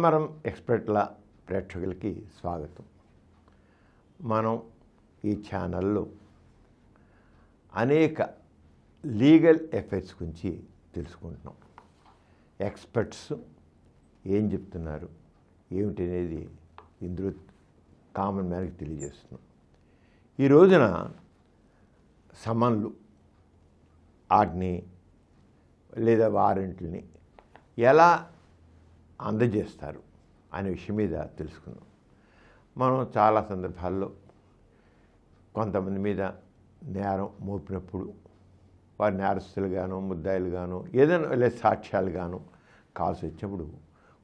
చామరం ఎక్స్పర్ట్ల ప్రేక్షకులకి స్వాగతం. మనం ఈ ఛానల్లో అనేక లీగల్ ఎఫైర్స్ గురించి తెలుసుకుంటున్నాం. ఎక్స్పర్ట్స్ ఏం చెప్తున్నారు ఏమిటి అనేది ఇందులో కామన్ మ్యాన్కి తెలియజేస్తున్నాం. ఈ రోజున సమన్లు వాటిని లేదా వారెంట్లని ఎలా అందజేస్తారు అనే విషయం మీద తెలుసుకుందాం. మనం చాలా సందర్భాల్లో కొంతమంది మీద నేరం మోపినప్పుడు వారి నేరస్తులుగాను ముద్దాయిలుగాను ఏదైనా లేదా సాక్ష్యాలుగాను కాల్సి వచ్చినప్పుడు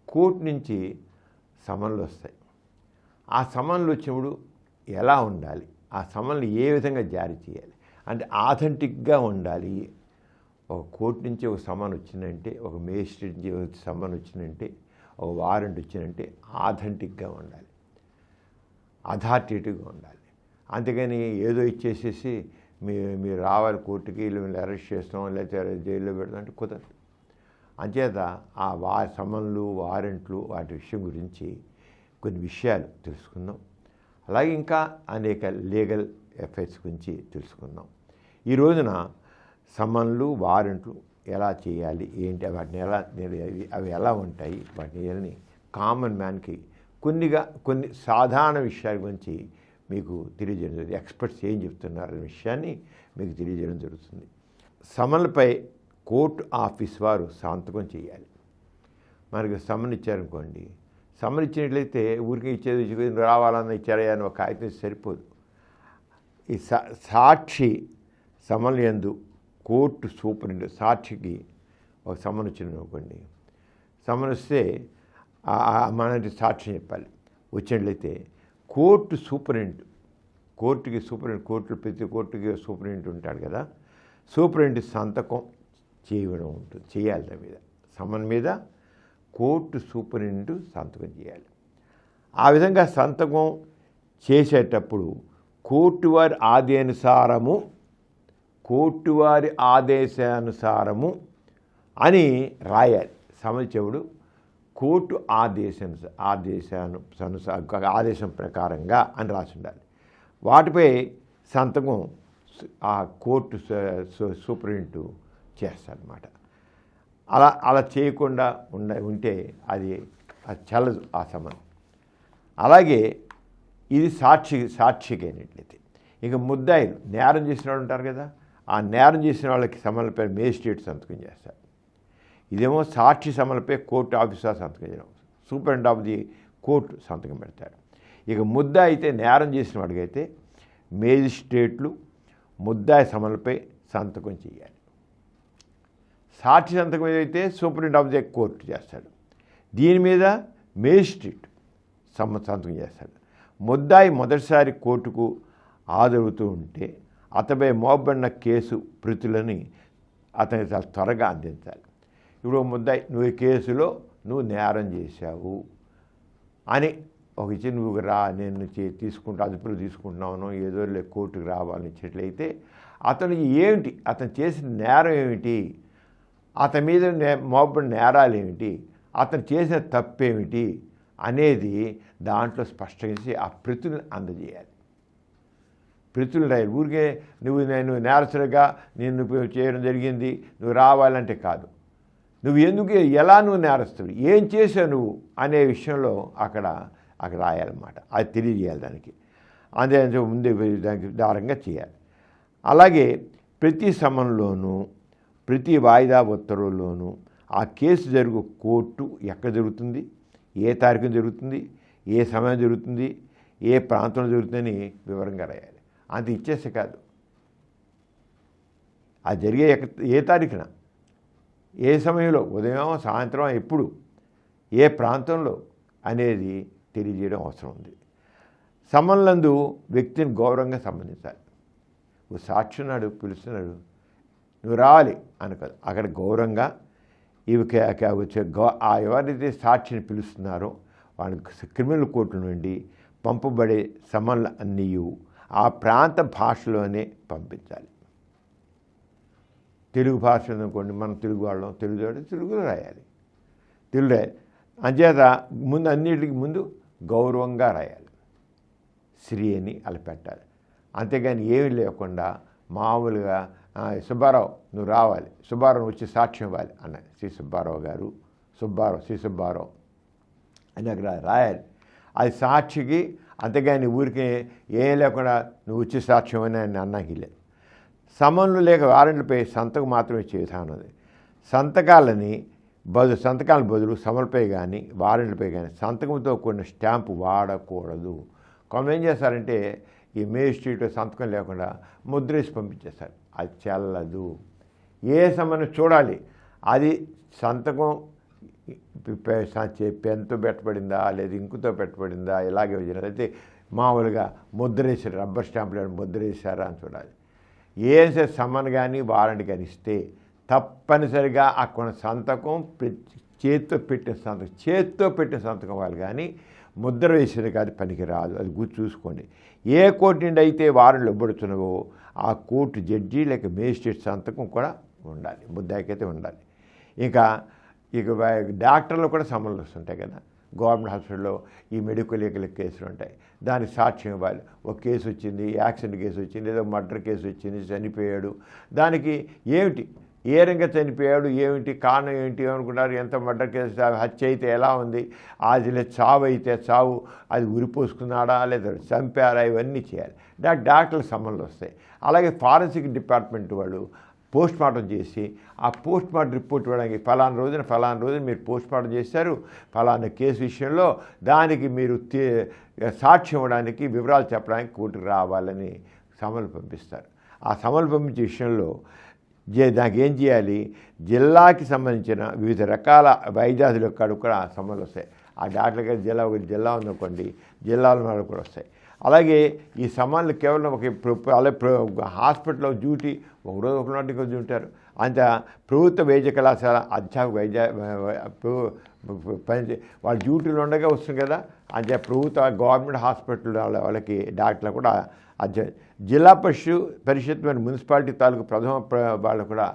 కోర్టు నుంచి సమన్లు వస్తాయి. ఆ సమన్లు వచ్చినప్పుడు ఎలా ఉండాలి, ఆ సమన్లు ఏ విధంగా జారీ చేయాలి అంటే ఆథెంటిక్గా ఉండాలి. ఒక కోర్టు నుంచి ఒక సమన్ వచ్చిందంటే, ఒక మేజిస్ట్రేట్ నుంచి ఒక సమన్ వచ్చిందంటే, ఒక వారెంట్ వచ్చిందంటే ఆథెంటిక్గా ఉండాలి, అథారిటేటివ్గా ఉండాలి. అంతేగాని ఏదో ఇచ్చేసేసి మీరు రావాలి కోర్టుకి, వీళ్ళు అరెస్ట్ చేస్తాం లేకపోతే జైల్లో పెడతాం అంటే కుదరదు. అంచేత ఆ సమన్లు వారెంట్లు వాటి విషయం గురించి కొన్ని విషయాలు తెలుసుకుందాం. అలాగే ఇంకా అనేక లీగల్ ఎఫైర్స్ గురించి తెలుసుకుందాం. ఈ రోజున సమన్లు వారెంట్లు ఎలా చేయాలి ఏంటి, వాటిని ఎలా అవి ఎలా ఉంటాయి, వాటిని కామన్ మ్యాన్కి కొన్ని సాధారణ విషయాల గురించి మీకు తెలియజేయడం జరుగుతుంది. ఎక్స్పర్ట్స్ ఏం చెప్తున్నారు అనే విషయాన్ని మీకు తెలియజేయడం జరుగుతుంది. సమన్లపై కోర్టు ఆఫీస్ వారు సంతకం చేయాలి. మనకి సమన్ ఇచ్చారనుకోండి, సమన్ ఇచ్చినట్లయితే ఊరికి ఇచ్చేది రావాలన్న ఇచ్చారయ్యా అని ఒక కాగితం సరిపోదు. ఈ సాక్షి సమన్లు యందు కోర్టు సూపరింటెండెంట్ సాక్షికి ఒక సమన్ వచ్చింది అనుకోండి, సమన్ వస్తే మన సాక్షి చెప్పాలి. వచ్చినట్లయితే కోర్టు సూపరింటెండెంట్ కోర్టులో ప్రతి కోర్టుకి సూపరింటెండెంట్ ఉంటాడు కదా, సూపరింటెండెంట్ సంతకం చేయడం ఉంటుంది, చేయాలి. దాని మీద సమన్ మీద కోర్టు సూపరింటెండెంట్ సంతకం చేయాలి. ఆ విధంగా సంతకం చేసేటప్పుడు కోర్టు వారి ఆదేశానుసారము అని రాయాలి. సమన్లు కోర్టు ఆదేశం ప్రకారంగా అని రాసి ఉండాలి. వాటిపై సంతకం ఆ కోర్టు సూపరింటెండెంట్ చేస్తారన్నమాట. అలా చేయకుండా ఉంటే అది చెల్లదు ఆ సమన్. అలాగే ఇది సాక్షికి అయినట్లయితే ఇక ముద్దాయిలు నేరం చేసిన వాళ్ళు ఉంటారు కదా, ఆ నేరం చేసిన వాళ్ళకి సమన్లపై మేజిస్ట్రేట్ సంతకం చేస్తారు. ఇదేమో సాక్షి సమన్లపై కోర్టు ఆఫీసర్ సంతకం చేయడం, సూపరింటెండెంట్ ఆఫ్ ది కోర్టు సంతకం పెడతారు. ఇక ముద్దాయి అయితే నేరం చేసిన వాడికైతే మేజిస్ట్రేట్లు ముద్దాయి సమన్లపై సంతకం చేయాలి. సాక్షి సంతకం అయితే సూపరింటెండెంట్ ఆఫ్ ది కోర్టు చేస్తాడు. దీని మీద మేజిస్ట్రేట్ సంతకం చేస్తాడు. ముద్దాయి మొదటిసారి కోర్టుకు హాజరవుతూ ఉంటే అతనిపై మోపబడిన కేసు ప్రతులని అతనికి చాలా త్వరగా అందించాలి. ఇప్పుడు ముద్దాయి నువ్వు ఈ కేసులో నువ్వు నేరం చేశావు అని ఒక ఇచ్చి నువ్వు నేను అదుపులో తీసుకుంటున్నాను ఏదో కోర్టుకు రావాలని ఇచ్చినట్లయితే అతనికి ఏమిటి, అతను చేసిన నేరం ఏమిటి, అతని మీద మోపబడిన నేరాలు ఏమిటి, అతను చేసిన తప్పేమిటి అనేది దాంట్లో స్పష్టంగా ఆ ప్రతులను అందజేయాలి. ప్రతులు రాయాలి. ఊరికే నేను నేరస్తుడిగా నేను చేయడం జరిగింది నువ్వు రావాలంటే కాదు. నువ్వు ఎలా నువ్వు నేరస్తుడు, ఏం చేసావు నువ్వు అనే విషయంలో అక్కడ రాయాలన్నమాట. అది తెలియజేయాలి దానికి. అదే ముందే దానికి దారంగా చేయాలి. అలాగే ప్రతి సమన్లోనూ ప్రతి వాయిదా ఉత్తర్వుల్లోనూ ఆ కేసు జరుగు కోర్టు ఎక్కడ జరుగుతుంది, ఏ తారీఖున జరుగుతుంది, ఏ సమయం జరుగుతుంది, ఏ ప్రాంతంలో జరుగుతుందని వివరంగా రాయాలి. అది ఇచ్చేస్తే కాదు, అది జరిగే ఏ తారీఖున ఏ సమయంలో ఉదయం సాయంత్రం ఎప్పుడు ఏ ప్రాంతంలో అనేది తెలియజేయడం అవసరం ఉంది. సమన్లందు వ్యక్తిని గౌరవంగా సంబంధించాలి. ఓ సాక్షి నాడు పిలుస్తున్నాడు నువ్వు రావాలి అనుకోదు, అక్కడ గౌరవంగా ఎవరైతే సాక్షిని పిలుస్తున్నారో వాళ్ళకి క్రిమినల్ కోర్టు నుండి పంపబడే సమన్లు అన్నీ ఆ ప్రాంత భాషలోనే పంపించాలి. తెలుగు భాష అనుకోండి, మనం తెలుగు వాళ్ళం తెలుగులో రాయాలి. తెలుగు అంచేత ముందు అన్నిటికి ముందు గౌరవంగా రాయాలి, శ్రీ అని అలా పెట్టాలి. అంతేగాని ఏమీ లేకుండా మామూలుగా సుబ్బారావు నువ్వు రావాలి, సుబ్బారావు వచ్చి సాక్ష్యం ఇవ్వాలి అన్నది. శ్రీ సుబ్బారావు గారు, శ్రీ సుబ్బారావు అని అక్కడ రాయాలి. అది సాక్షికి. అంతేగాని ఊరికి ఏం లేకుండా నువ్వు వచ్చి సాక్ష్యం అని ఆయన అన్నాకి లేదు. సమన్లు లేక వారెంట్లపై సంతకం మాత్రమే ఇచ్చే విధానం అది. సంతకాల బదులు సమలపై కానీ వారెంట్లపై కానీ సంతకంతో కూడిన స్టాంపు వాడకూడదు. కొంత ఏం చేస్తారంటే ఈ మేజిస్ట్రేట్ సంతకం లేకుండా ముద్రేసి పంపించేస్తారు. అది చెల్లదు. ఏ సమన్వయం చూడాలి, అది సంతకం పెన్తో పెట్టబడిందా లేదా ఇంకుతో పెట్టబడిందా, ఇలాగే అయితే మామూలుగా ముద్రేసారు, రబ్బర్ స్టాంపులు ముద్రేసారా అని చూడాలి. ఏం సమన్ కానీ వారెంట్ కానీ ఇస్తే తప్పనిసరిగా అక్కడ సంతకం చేత్తో పెట్టిన సంతకం వాళ్ళు కానీ ముద్ర వేసేది కాదు, పనికి రాదు. అది చూసుకోండి. ఏ కోర్టు నుండి అయితే వారెంట్లు ఇవ్వబడుతున్నావో ఆ కోర్టు జడ్జి లేక మేజిస్ట్రేట్ సంతకం కూడా ఉండాలి, ముద్దాయికైతే ఉండాలి. ఇక డాక్టర్లు కూడా సమన్లు వస్తుంటాయి కదా. గవర్నమెంట్ హాస్పిటల్లో ఈ మెడికల్ కేసులు ఉంటాయి, దానికి సాక్ష్యం ఇవ్వాలి. ఒక కేసు వచ్చింది, యాక్సిడెంట్ కేసు వచ్చింది, లేదా మర్డర్ కేసు వచ్చింది, చనిపోయాడు. దానికి ఏమిటి, ఏ రంగా చనిపోయాడు, ఏమిటి కారణం, ఏంటి అనుకుంటారు. ఎంత మర్డర్ కేసు, హత్య అయితే ఎలా ఉంది, అది చావు అయితే చావు, అది ఉరిపోసుకున్నాడా లేదా చంపారా, ఇవన్నీ చేయాలి. డాక్టర్ల సమన్లు వస్తాయి. అలాగే ఫారెన్సిక్ డిపార్ట్మెంట్ వాళ్ళు పోస్ట్ మార్టం చేసి ఆ పోస్ట్ మార్టం రిపోర్ట్ ఇవ్వడానికి ఫలానా రోజున మీరు పోస్ట్ మార్టం చేశారు ఫలానా కేసు విషయంలో, దానికి మీరు సాక్ష్యం ఇవ్వడానికి వివరాలు చెప్పడానికి కోర్టుకు రావాలని సమన్లు పంపిస్తారు. ఆ సమన్లు పంపించే విషయంలో దానికి ఏం చేయాలి, జిల్లాకి సంబంధించిన వివిధ రకాల వైద్యాధుల కూడా సమన్లు వస్తాయి. ఆ డాక్టర్ గారి జిల్లా ఉందనుకోండి, జిల్లాల వాళ్ళు కూడా వస్తాయి. అలాగే ఈ సమన్లు కేవలం హాస్పిటల్లో డ్యూటీ ఒకరోజు ఒకనాటికి ఉంటారు. అంత ప్రభుత్వ వైద్య కళాశాల అధ్యాపక వాళ్ళ డ్యూటీలు ఉండగా వస్తుంది కదా. అంటే గవర్నమెంట్ హాస్పిటల్ వాళ్ళకి డాక్టర్లు కూడా జిల్లా పరిషత్ మరి మున్సిపాలిటీ తాలూకు ప్రథమ వాళ్ళు కూడా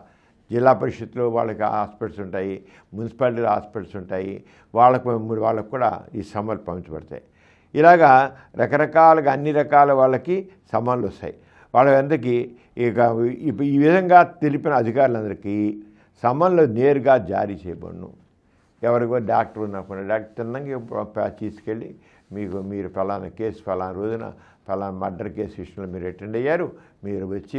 జిల్లా పరిషత్లో వాళ్ళకి హాస్పిటల్స్ ఉంటాయి, మున్సిపాలిటీ హాస్పిటల్స్ ఉంటాయి. వాళ్ళకు కూడా ఈ సమన్లు పంపించబడతాయి. ఇలాగా రకరకాలుగా అన్ని రకాల వాళ్ళకి సమన్లు వస్తాయి. వాళ్ళందరికీ ఈ విధంగా తెలిపిన అధికారులందరికీ సమన్లు నేరుగా జారీ చేయబడును. ఎవరికో డాక్టర్ ఉన్నప్పుడు డాక్టర్ తిన్నంగా తీసుకెళ్ళి మీరు ఫలానా కేసు ఫలానా రోజున ఫలానా మర్డర్ కేసు విషయంలో మీరు అటెండ్ అయ్యారు, మీరు వచ్చి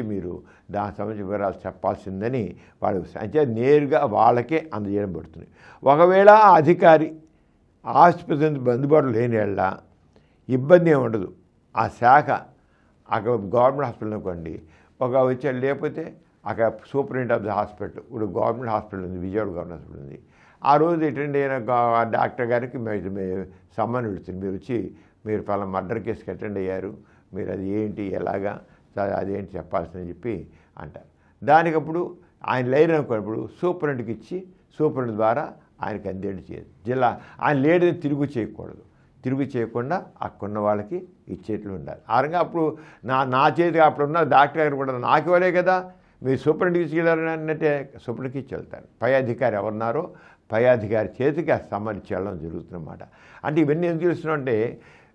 దానికి సంబంధించిన వివరాలు చెప్పాల్సిందని వాళ్ళు అంటే నేరుగా వాళ్ళకే అందజేయడం పడుతుంది. ఒకవేళ ఆ అధికారి ఆసుపత్రి అందుబాటులో లేని వాళ్ళ ఇబ్బంది ఏమి ఉండదు. ఆ శాఖ అక్కడ గవర్నమెంట్ హాస్పిటల్ అనుకోండి, వచ్చాడు లేకపోతే అక్కడ సూపరింటెండెంట్ ఆఫ్ ది హాస్పిటల్, ఇప్పుడు గవర్నమెంట్ హాస్పిటల్ ఉంది, విజయవాడ గవర్నమెంట్ హాస్పిటల్ ఉంది. ఆ రోజు అటెండ్ అయిన డాక్టర్ గారికి సమ్మన్ పెడుతుంది, మీరు వచ్చి మీరు పలానా మర్డర్ కేసుకి అటెండ్ అయ్యారు, మీరు అది ఏంటి ఎలాగా అదేంటి చెప్పాల్సిందని చెప్పి అంటారు. దానికప్పుడు ఆయన లేరు అనుకున్నప్పుడు సూపరింటెండెంట్కి ఇచ్చి సూపరింటెండెంట్ ద్వారా ఆయనకి అందేటి చేయదు. ఆయన లేడని తిరుగు చేయకుండా అక్కడున్న వాళ్ళకి ఇచ్చేట్లు ఉండాలి. ఆ రకంగా అప్పుడు నా చేతికి అప్పుడున్న డాక్టర్ గారు కూడా నాకు ఇవ్వలే కదా, మీరు సూపరింటెండెంట్కి ఇచ్చేయాలంటే సూపరింటెండెంట్కి ఇచ్చి వెళ్తారు. పై అధికారి ఎవరున్నారో పై అధికారి చేతికి ఆ సమ్మన్ ఇచ్చేయడం జరుగుతుందన్నమాట. అంటే ఇవన్నీ ఎందుకు తెలుస్తున్నాయంటే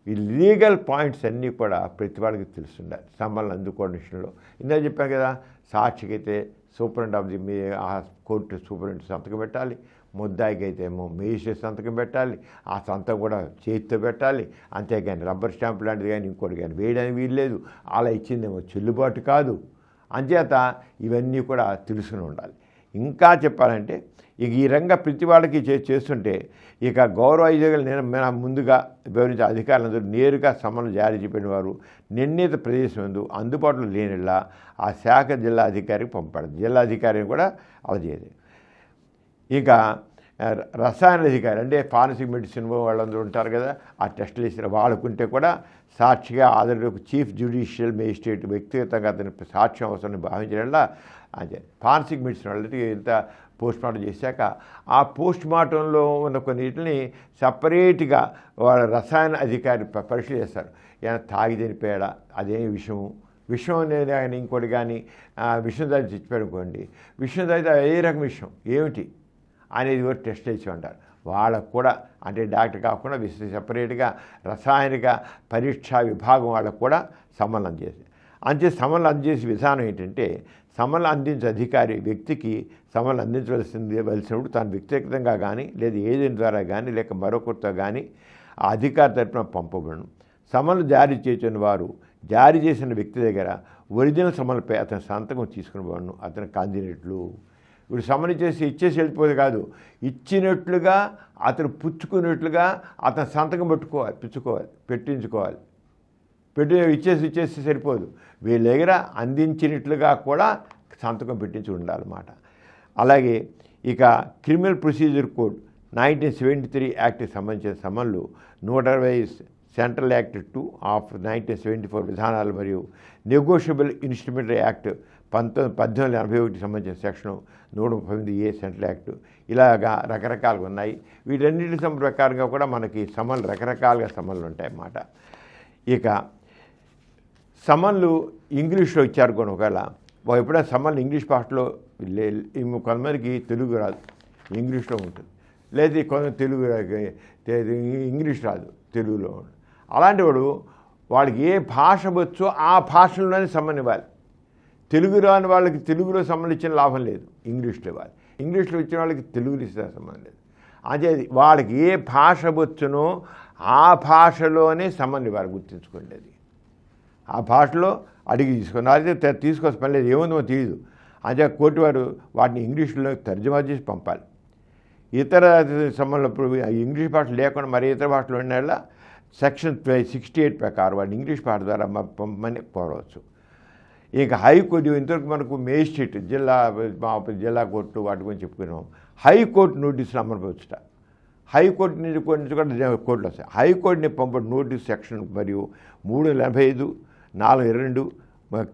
ఈ లీగల్ పాయింట్స్ అన్నీ కూడా ప్రతి వాడికి తెలుస్తుండాలి సమ్మన్లు అందుకోవడం విషయంలో. ఇందాక చెప్పాను కదా, సాక్షికి అయితే superintendent of the court superintendent సంతకం పెట్టాలి, ముద్దాయికి అయితే ఏమో మేజిస్ట్రేట్ సంతకం పెట్టాలి, ఆ సంతకం కూడా చేతితో పెట్టాలి. అంతేగాని రబ్బర్ స్టాంప్ లాంటిది కానీ ఇంకోటి కానీ వేయడానికి వీల్లేదు, అలా ఇచ్చిందేమో చెల్లుబాటు కాదు. అంచేత ఇవన్నీ కూడా తెలుసుకుని ఉండాలి. ఇంకా చెప్పాలంటే ఈ రంగా ప్రతి వాళ్ళకి చేస్తుంటే గౌరవ అధికారులు ముందుగా వివరించే అధికారులందరూ నేరుగా సమన్లు జారీ చెప్పిన వారు నిర్ణీత ప్రదేశం ఎందు అందుబాటులో లేనిలా ఆ శాఖ జిల్లా అధికారికి పంపబడదు. జిల్లా అధికారిని కూడా అవజేయదు. రసాయన అధికారి అంటే ఫారెన్సిక్ మెడిసిన్ వాళ్ళందరూ ఉంటారు కదా, ఆ టెస్టులు వేసిన వాళ్ళకుంటే కూడా సాక్షిగా ఆధారకు చీఫ్ జ్యుడిషియల్ మేజిస్ట్రేట్ వ్యక్తిగతంగా అతని సాక్ష్యం అవసరాన్ని భావించడంలా అంటే ఫారెన్సిక్ మెడిసిన్ వాళ్ళకి ఇంత పోస్ట్ మార్టం చేశాక ఆ పోస్ట్ మార్టంలో ఉన్న కొన్నిటిని సపరేట్గా వాళ్ళ రసాయన అధికారి పరీక్ష చేస్తారు. ఏమైనా తాగి చనిపోయాడా, అదే విషం అనేది ఆయన ఇంకోటి కానీ విషం తాగి చచ్చిపోయాడు అనుకోండి, విషం తాగితే ఏ రకం విషయం ఏమిటి అనేది కూడా టెస్ట్ చేసి ఉంటారు. వాళ్ళకు కూడా అంటే డాక్టర్ కాకుండా సెపరేట్గా రసాయనిక పరీక్షా విభాగం వాళ్ళకు కూడా సమన్లు అందజేసి సమన్లు అందజేసే విధానం ఏంటంటే సమన్లు అందించే అధికారి వ్యక్తికి సమన్లు అందించవలసినప్పుడు తాను వ్యక్తిగతంగా కానీ లేదా ఏజెంట్ ద్వారా కానీ లేక మరొకరితో కానీ ఆ అధికారి తరపున పంపబడను. సమన్లు జారీ చేసిన వారు జారీ చేసిన వ్యక్తి దగ్గర ఒరిజినల్ సమన్లపై అతని సంతకం తీసుకునివ్వను. అతనికి అందినట్లు ఇప్పుడు సమన్ ఇచ్చేసి వెళ్ళిపోదు కాదు, ఇచ్చినట్లుగా అతను పుచ్చుకున్నట్లుగా అతని సంతకం పెట్టించుకోవాలి. ఇచ్చేసి సరిపోదు, వీళ్ళ దగ్గర అందించినట్లుగా కూడా సంతకం పెట్టించి ఉండాలన్నమాట. అలాగే ఇక క్రిమినల్ ప్రొసీజర్ కోడ్ 1973 యాక్ట్కి సంబంధించిన సమన్లు 120 సెంట్రల్ యాక్ట్ 2 ఆఫ్ 1974 విధానాలు మరియు నెగోషియబుల్ ఇన్స్ట్రుమెంటరీ యాక్ట్ 1881 సంబంధించిన సెక్షన్ 138A సెంట్రల్ యాక్ట్ ఇలాగా రకరకాలుగా ఉన్నాయి. వీటన్నిటి ప్రకారంగా కూడా మనకి సమన్లు రకరకాలుగా సమన్లు ఉంటాయన్నమాట. ఇక సమన్లు ఇంగ్లీష్లో ఇచ్చారు కొన్ని ఒకవేళ ఎప్పుడైనా సమన్లు ఇంగ్లీష్ భాషలో కొంతమందికి తెలుగు రాదు, ఇంగ్లీష్లో ఉంటుంది, లేదా కొంత ఇంగ్లీష్ రాదు, తెలుగులో ఉంటుంది. అలాంటి వాళ్ళకి ఏ భాష వచ్చో ఆ భాషలోనే సమన్ ఇవ్వాలి. తెలుగు రాని వాళ్ళకి తెలుగులో సమన్లు ఇచ్చిన లాభం లేదు, ఇంగ్లీష్లో ఇవ్వాలి. ఇంగ్లీష్లో ఇచ్చిన వాళ్ళకి తెలుగులో ఇస్తే సంబంధం లేదు. అదే వాళ్ళకి ఏ భాష వచ్చునో ఆ భాషలోనే సమన్ ఇవ్వాలి, గుర్తుంచుకోండి. అది ఆ భాషలో అడిగి తీసుకుని అయితే తీసుకొస్తే పని లేదు, ఏముందో తెలియదు. అదే కోర్టు వారు వాటిని ఇంగ్లీష్లో తర్జుమా చేసి పంపాలి. ఇతర సమన్లు ఇంగ్లీష్ భాష లేకుండా మరి ఇతర భాషలో ఉన్న సెక్షన్ 68 ప్రకారం వాడిని ఇంగ్లీష్ భాష ద్వారా పంపమని కోరవచ్చు. ఇక హైకోర్టు ఇంతవరకు మనకు మేజిస్ట్రేట్ జిల్లా కోర్టు వాటి గురించి చెప్పుకున్నాం. హైకోర్టు నోటీసులు అమలుపరచుట, హైకోర్టు నుంచి కూడా కోర్టులు వస్తాయి. హైకోర్టుని పంపడం నోటీసు సెక్షన్ మరియు 385, 422,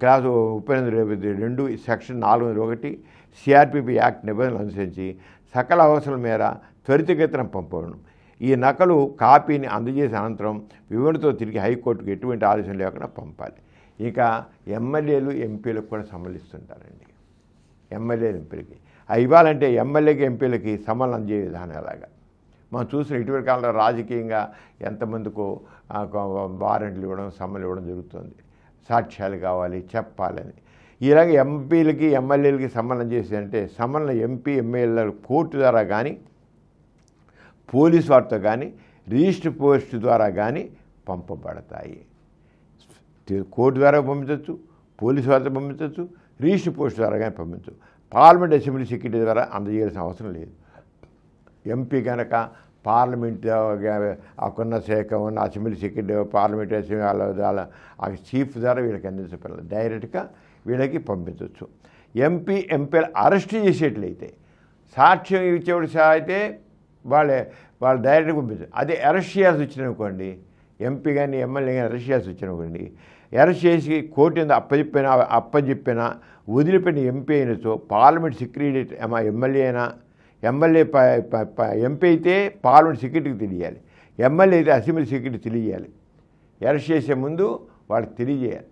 క్లాసు 32, సెక్షన్ 401 సిఆర్పిపి యాక్ట్ నిబంధనలు అనుసరించి సకల అవసరాల మేర త్వరితగతిన పంపడం. ఈ నకలు కాపీని అందజేసిన అనంతరం వివరణతో తిరిగి హైకోర్టుకు ఎటువంటి ఆదేశం లేకుండా పంపాలి. ఇక ఎమ్మెల్యేలు ఎంపీలకు కూడా సమన్లిస్తుంటారండి. ఎమ్మెల్యేలు ఎంపీలకి ఇవ్వాలంటే ఎమ్మెల్యేకి ఎంపీలకి సమన్లు అందజే విధానం ఎలాగా మనం చూసిన ఇటీవల కాలంలో రాజకీయంగా ఎంతమందికో వారెంట్లు ఇవ్వడం సమన్లు ఇవ్వడం జరుగుతుంది. సాక్ష్యాలు కావాలి చెప్పాలని. ఇలాగ ఎంపీలకి ఎమ్మెల్యేలకి సమన్లు చేసి అంటే సమన్లు ఎంపీ ఎమ్మెల్యేల కోర్టు ద్వారా కానీ పోలీసు వారితో కానీ రిజిస్టర్ పోస్టు ద్వారా కానీ పంపబడతాయి. కోర్టు ద్వారా పంపించవచ్చు, పోలీసు వారితో పంపించవచ్చు, రిజిస్టర్ పోస్ట్ ద్వారా కానీ పంపించవచ్చు. పార్లమెంట్ అసెంబ్లీ సెక్రటరీ ద్వారా అందజేయాల్సిన అవసరం లేదు. ఎంపీ కనుక పార్లమెంట్ అకున్న శాఖ ఉన్న అసెంబ్లీ సెక్రటరీ పార్లమెంట్ అసెంబ్లీ ఆ చీఫ్ ద్వారా వీళ్ళకి అందించగలరు, డైరెక్ట్గా వీళ్ళకి పంపించవచ్చు. ఎంపీలు అరెస్ట్ చేసేట్లయితే సాక్ష్యం ఇచ్చేవాడు అయితే వాళ్ళు డైరెక్ట్గా పంపించారు. అదే అరెస్ట్ చేయాల్సి వచ్చిననుకోండి, ఎంపీ కానీ ఎమ్మెల్యే కానీ అరెస్ట్ చేయాల్సి వచ్చిననుకోండి, అరెస్ట్ చేసి కోర్టు మీద అప్పచెప్పినా వదిలిపెట్టిన ఎంపీ అయినతో పార్లమెంట్ సెక్రటరీ ఎమ్మెల్యే ఎంపీ అయితే పార్లమెంట్ సెక్రటరీకి తెలియాలి, ఎమ్మెల్యే అయితే అసెంబ్లీ సెక్రటరీ తెలియాలి. అరెస్ట్ చేసే ముందు వాళ్ళకి తెలియజేయాలి,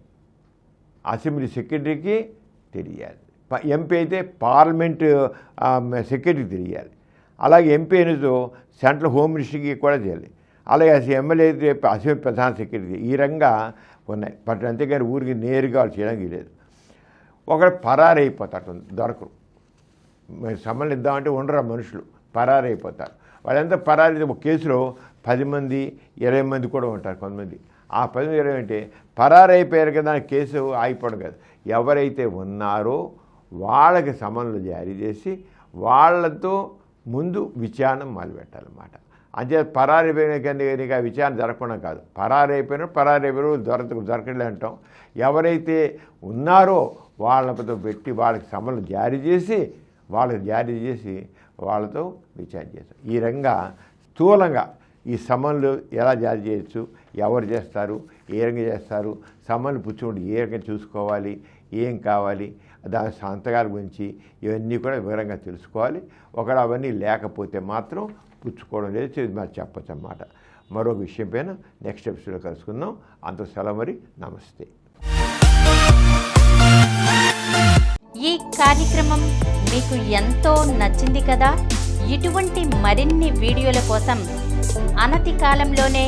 అసెంబ్లీ సెక్రటరీకి తెలియాలి. ఎంపీ అయితే పార్లమెంట్ సెక్రటరీకి తెలియాలి. అలాగే ఎంపీ అయినతో సెంట్రల్ హోమ్ మినిస్టర్కి కూడా చేయాలి. అలాగే ఎమ్మెల్యే అయితే అసెంబ్లీ ప్రధాన సెక్రటరీ. ఈ రంగా ఉన్నాయి. బట్ అంతేగాని ఊరికి నేరుగా వాళ్ళు చేయడానికి లేదు. ఒకడు పరారైపోతాడు, దొరకరు. సమన్లు ఇద్దామంటే ఉండరు మనుషులు, పరారైపోతారు. వాళ్ళంతా పరారి ఒక కేసులో 10 మంది 20 మంది కూడా ఉంటారు కొంతమంది. ఆ 10 20 అంటే పరారైపోయారు కదా కేసు ఆగిపోవడం కాదు. ఎవరైతే ఉన్నారో వాళ్ళకి సమన్లు జారీ చేసి వాళ్ళతో ముందు విచారణ మొదలుపెట్టాలన్నమాట. అంతే పరారైపోయిన కానీ విచారణ జరగకుండా కాదు. పరారైపోయిన దొరకలే అంటాం. ఎవరైతే ఉన్నారో వాళ్ళతో పెట్టి వాళ్ళకి సమన్లు జారీ చేసి వాళ్ళతో విచారణ చేస్తాం. ఈ రంగా స్థూలంగా ఈ సమన్లు ఎలా జారీ చేయొచ్చు, ఎవరు చేస్తారు, ఏ రంగా చేస్తారు, సమన్లు పుచ్చుకుంటూ ఏ రకంగా చూసుకోవాలి, ఏం కావాలి, దాని సంతకాల గురించి ఇవన్నీ కూడా వివరంగా తెలుసుకోవాలి. ఒకవేళ అవన్నీ లేకపోతే మాత్రం పుచ్చుకోవడం లేదు, మరి చెప్పచ్చు అన్నమాట. మరో విషయం పైన నెక్స్ట్ ఎపిసోడ్లో కలుసుకుందాం. అంత సెలవు, మరి నమస్తే. ఈ కార్యక్రమం మీకు ఎంతో నచ్చింది కదా. ఇటువంటి మరిన్ని వీడియోల కోసం అనతి కాలంలోనే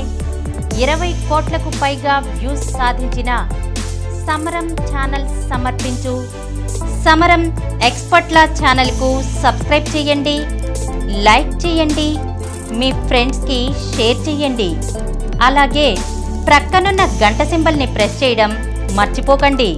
20 కోట్లకు పైగా వ్యూస్ సాధించిన సమరం ఛానల్ సమర్పించు సమరం ఎక్స్పర్ట్ల ఛానల్కు సబ్స్క్రైబ్ చేయండి, లైక్ చేయండి, మీ ఫ్రెండ్స్కి షేర్ చేయండి. అలాగే ప్రక్కనున్న గంట సింబల్ని ప్రెస్ చేయడం మర్చిపోకండి.